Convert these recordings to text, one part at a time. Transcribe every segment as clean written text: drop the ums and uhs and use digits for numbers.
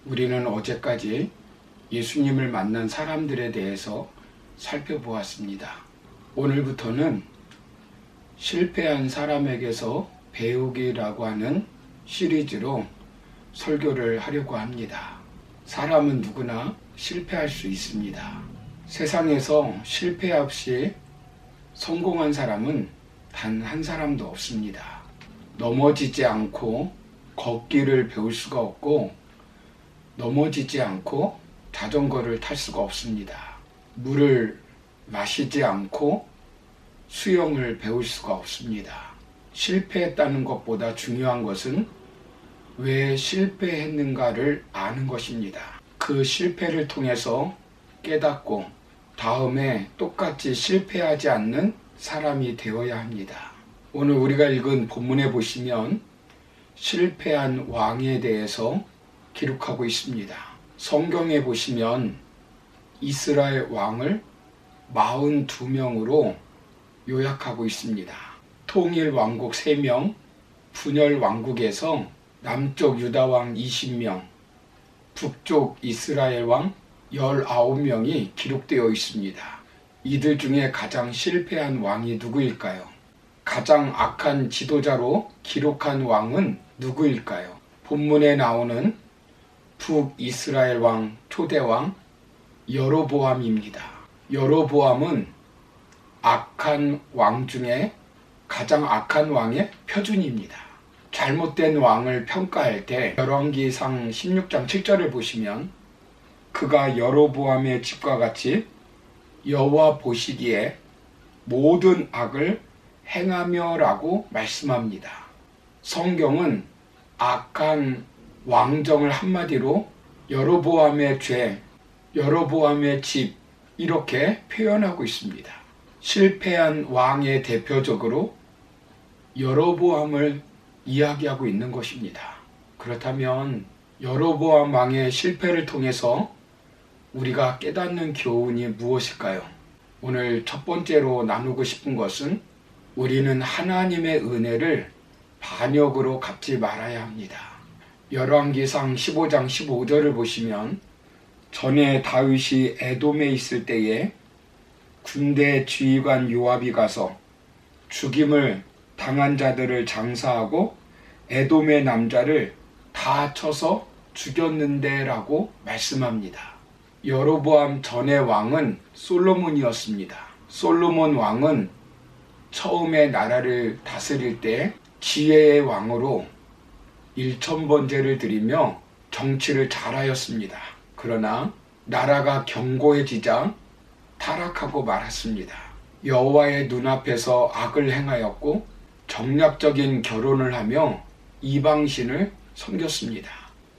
우리는 어제까지 예수님을 만난 사람들에 대해서 살펴보았습니다. 오늘부터는 실패한 사람에게서 배우기라고 하는 시리즈로 설교를 하려고 합니다. 사람은 누구나 실패할 수 있습니다. 세상에서 실패 없이 성공한 사람은 단 한 사람도 없습니다. 넘어지지 않고 걷기를 배울 수가 없고 넘어지지 않고 자전거를 탈 수가 없습니다. 물을 마시지 않고 수영을 배울 수가 없습니다. 실패했다는 것보다 중요한 것은 왜 실패했는가를 아는 것입니다. 그 실패를 통해서 깨닫고 다음에 똑같이 실패하지 않는 사람이 되어야 합니다. 오늘 우리가 읽은 본문에 보시면 실패한 왕에 대해서 기록하고 있습니다. 성경에 보시면 이스라엘 왕을 42명으로 요약하고 있습니다. 통일 왕국 3명, 분열 왕국에서 남쪽 유다 왕 20명, 북쪽 이스라엘 왕 19명이 기록되어 있습니다. 이들 중에 가장 실패한 왕이 누구일까요? 가장 악한 지도자로 기록한 왕은 누구일까요? 본문에 나오는 북이스라엘 왕 초대왕 여로보암입니다. 여로보암은 악한 왕 중에 가장 악한 왕의 표준입니다. 잘못된 왕을 평가할 때 열왕기상 16장 7절을 보시면 그가 여로보암의 집과 같이 여호와 보시기에 모든 악을 행하며라고 말씀합니다. 성경은 악한 왕정을 한마디로 여로보암의 죄, 여로보암의 집 이렇게 표현하고 있습니다. 실패한 왕의 대표적으로 여로보암을 이야기하고 있는 것입니다. 그렇다면 여로보암 왕의 실패를 통해서 우리가 깨닫는 교훈이 무엇일까요? 오늘 첫 번째로 나누고 싶은 것은 우리는 하나님의 은혜를 반역으로 갚지 말아야 합니다. 열왕기상 15장 15절을 보시면 전에 다윗이 에돔에 있을 때에 군대 지휘관 요압이 가서 죽임을 당한 자들을 장사하고 에돔의 남자를 다 쳐서 죽였는데 라고 말씀합니다. 여로보암 전의 왕은 솔로몬이었습니다. 솔로몬 왕은 처음에 나라를 다스릴 때 지혜의 왕으로 1000번제를 드리며 정치를 잘하였습니다. 그러나 나라가 견고해지자 타락하고 말았습니다. 여호와의 눈앞에서 악을 행하였고 정략적인 결혼을 하며 이방신을 섬겼습니다.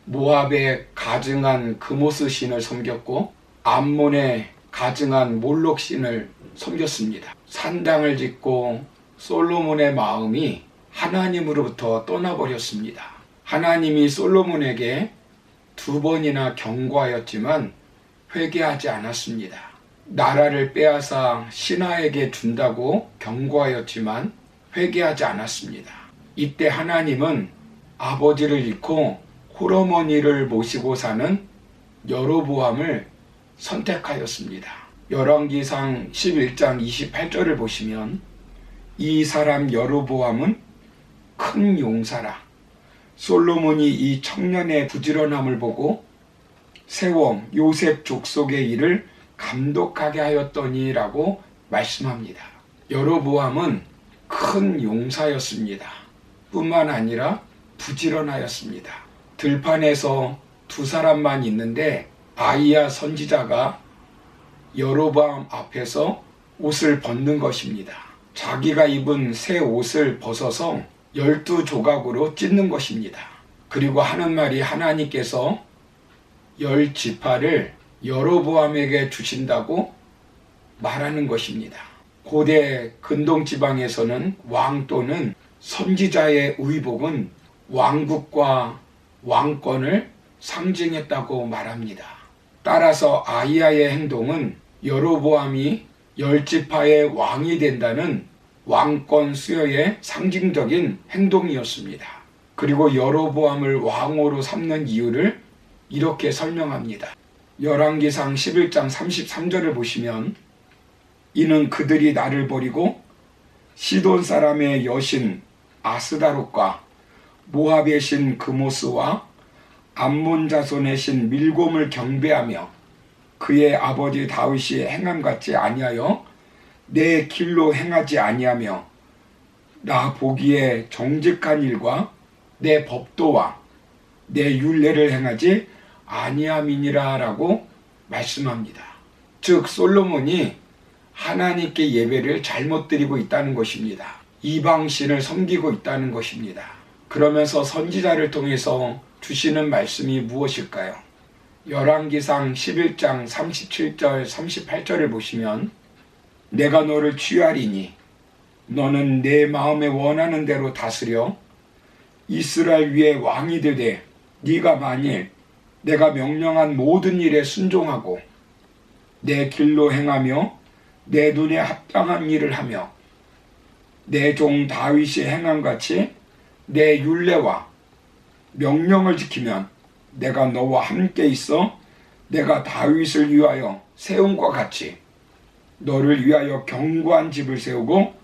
모압의 가증한 그모스 신을 섬겼고 암몬의 가증한 몰록 신을 섬겼습니다. 산당을 짓고 솔로몬의 마음이 하나님으로부터 떠나버렸습니다. 하나님이 솔로몬에게 2번이나 경고하였지만 회개하지 않았습니다. 나라를 빼앗아 신하에게 준다고 경고하였지만 회개하지 않았습니다. 이때 하나님은 아버지를 잃고 홀어머니를 모시고 사는 여로보암을 선택하였습니다. 열왕기상 11장 28절을 보시면 이 사람 여로보암은 큰 용사라. 솔로몬이 이 청년의 부지런함을 보고 세워 요셉 족속의 일을 감독하게 하였더니 라고 말씀합니다. 여로보암은 큰 용사였습니다. 뿐만 아니라 부지런하였습니다. 들판에서 2사람만 있는데 아이야 선지자가 여로보암 앞에서 옷을 벗는 것입니다. 자기가 입은 새 옷을 벗어서 12조각으로 찢는 것입니다. 그리고 하는 말이 하나님께서 10지파를 여로보암에게 주신다고 말하는 것입니다. 고대 근동지방에서는 왕 또는 선지자의 의복은 왕국과 왕권을 상징했다고 말합니다. 따라서 아히야의 행동은 여로보암이 10지파의 왕이 된다는 왕권 수여의 상징적인 행동이었습니다. 그리고 여로보암을 왕으로 삼는 이유를 이렇게 설명합니다. 열왕기상 11장 33절을 보시면 이는 그들이 나를 버리고 시돈 사람의 여신 아스다롯과 모압의 신 그모스와 암몬 자손의 신 밀곰을 경배하며 그의 아버지 다윗이 행함 같지 아니하여 내 길로 행하지 아니하며 나 보기에 정직한 일과 내 법도와 내 율례를 행하지 아니함이니라 라고 말씀합니다. 즉 솔로몬이 하나님께 예배를 잘못 드리고 있다는 것입니다. 이방신을 섬기고 있다는 것입니다. 그러면서 선지자를 통해서 주시는 말씀이 무엇일까요? 열왕기상 11장 37절 38절을 보시면 내가 너를 취하리니 너는 내 마음에 원하는 대로 다스려 이스라엘 위에 왕이 되되 네가 만일 내가 명령한 모든 일에 순종하고 내 길로 행하며 내 눈에 합당한 일을 하며 내 종 다윗이 행함같이 내 율례와 명령을 지키면 내가 너와 함께 있어 내가 다윗을 위하여 세운 것 같이 너를 위하여 견고한 집을 세우고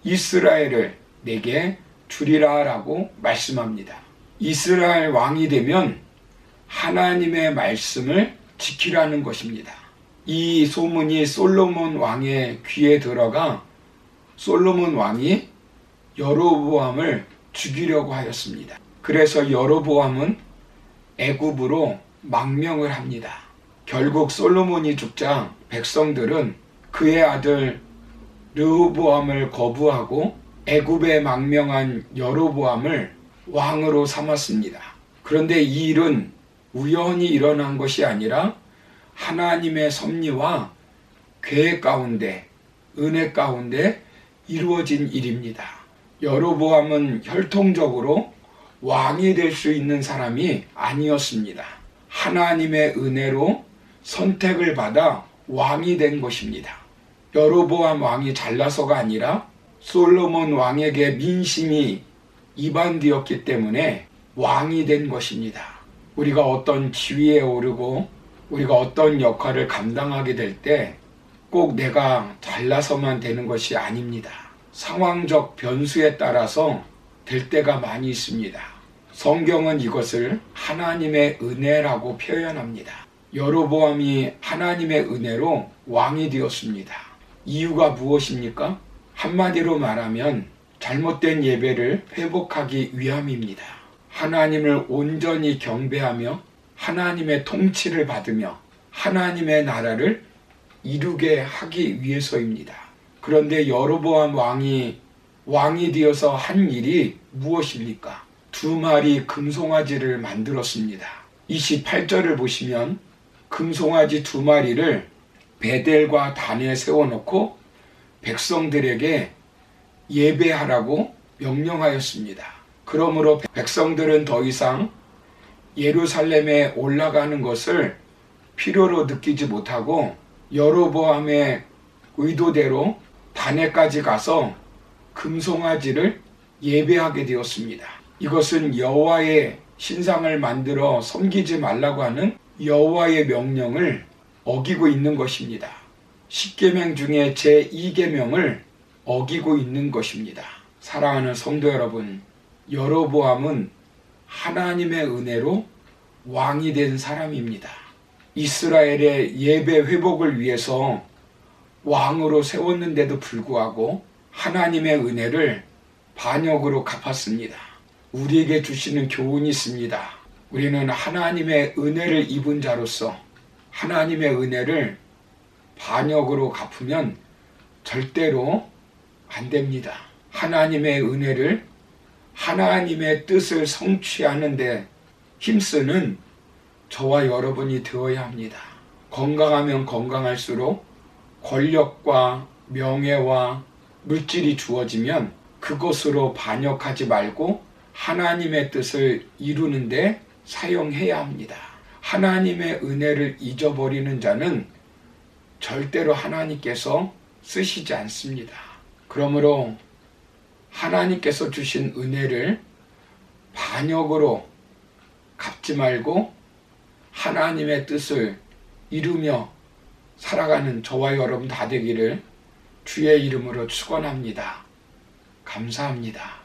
이스라엘을 내게 주리라 라고 말씀합니다. 이스라엘 왕이 되면 하나님의 말씀을 지키라는 것입니다. 이 소문이 솔로몬 왕의 귀에 들어가 솔로몬 왕이 여로보암을 죽이려고 하였습니다. 그래서 여로보암은 애굽으로 망명을 합니다. 결국 솔로몬이 죽자 백성들은 그의 아들 르호보암을 거부하고 애굽에 망명한 여로보암을 왕으로 삼았습니다. 그런데 이 일은 우연히 일어난 것이 아니라 하나님의 섭리와 계획 가운데, 은혜 가운데 이루어진 일입니다. 여로보암은 혈통적으로 왕이 될 수 있는 사람이 아니었습니다. 하나님의 은혜로 선택을 받아 왕이 된 것입니다. 여로보암 왕이 잘나서가 아니라 솔로몬 왕에게 민심이 이반되었기 때문에 왕이 된 것입니다. 우리가 어떤 지위에 오르고 우리가 어떤 역할을 감당하게 될 때 꼭 내가 잘나서만 되는 것이 아닙니다. 상황적 변수에 따라서 될 때가 많이 있습니다. 성경은 이것을 하나님의 은혜라고 표현합니다. 여로보암이 하나님의 은혜로 왕이 되었습니다. 이유가 무엇입니까? 한마디로 말하면 잘못된 예배를 회복하기 위함입니다. 하나님을 온전히 경배하며 하나님의 통치를 받으며 하나님의 나라를 이루게 하기 위해서입니다. 그런데 여로보암 왕이 되어서 한 일이 무엇입니까? 2마리 금송아지를 만들었습니다. 28절을 보시면 금송아지 2마리를 베델과 단에 세워놓고 백성들에게 예배하라고 명령하였습니다. 그러므로 백성들은 더 이상 예루살렘에 올라가는 것을 필요로 느끼지 못하고 여로보암의 의도대로 단에까지 가서 금송아지를 예배하게 되었습니다. 이것은 여호와의 신상을 만들어 섬기지 말라고 하는 여호와의 명령을 어기고 있는 것입니다. 10계명 중에 제2계명을 어기고 있는 것입니다. 사랑하는 성도 여러분, 여로보암은 하나님의 은혜로 왕이 된 사람입니다. 이스라엘의 예배 회복을 위해서 왕으로 세웠는데도 불구하고 하나님의 은혜를 반역으로 갚았습니다. 우리에게 주시는 교훈이 있습니다. 우리는 하나님의 은혜를 입은 자로서 하나님의 은혜를 반역으로 갚으면 절대로 안 됩니다. 하나님의 은혜를 하나님의 뜻을 성취하는 데 힘쓰는 저와 여러분이 되어야 합니다. 건강하면 건강할수록 권력과 명예와 물질이 주어지면 그것으로 반역하지 말고 하나님의 뜻을 이루는데 사용해야 합니다. 하나님의 은혜를 잊어버리는 자는 절대로 하나님께서 쓰시지 않습니다. 그러므로 하나님께서 주신 은혜를 반역으로 갚지 말고 하나님의 뜻을 이루며 살아가는 저와 여러분 다 되기를 주의 이름으로 축원합니다. 감사합니다.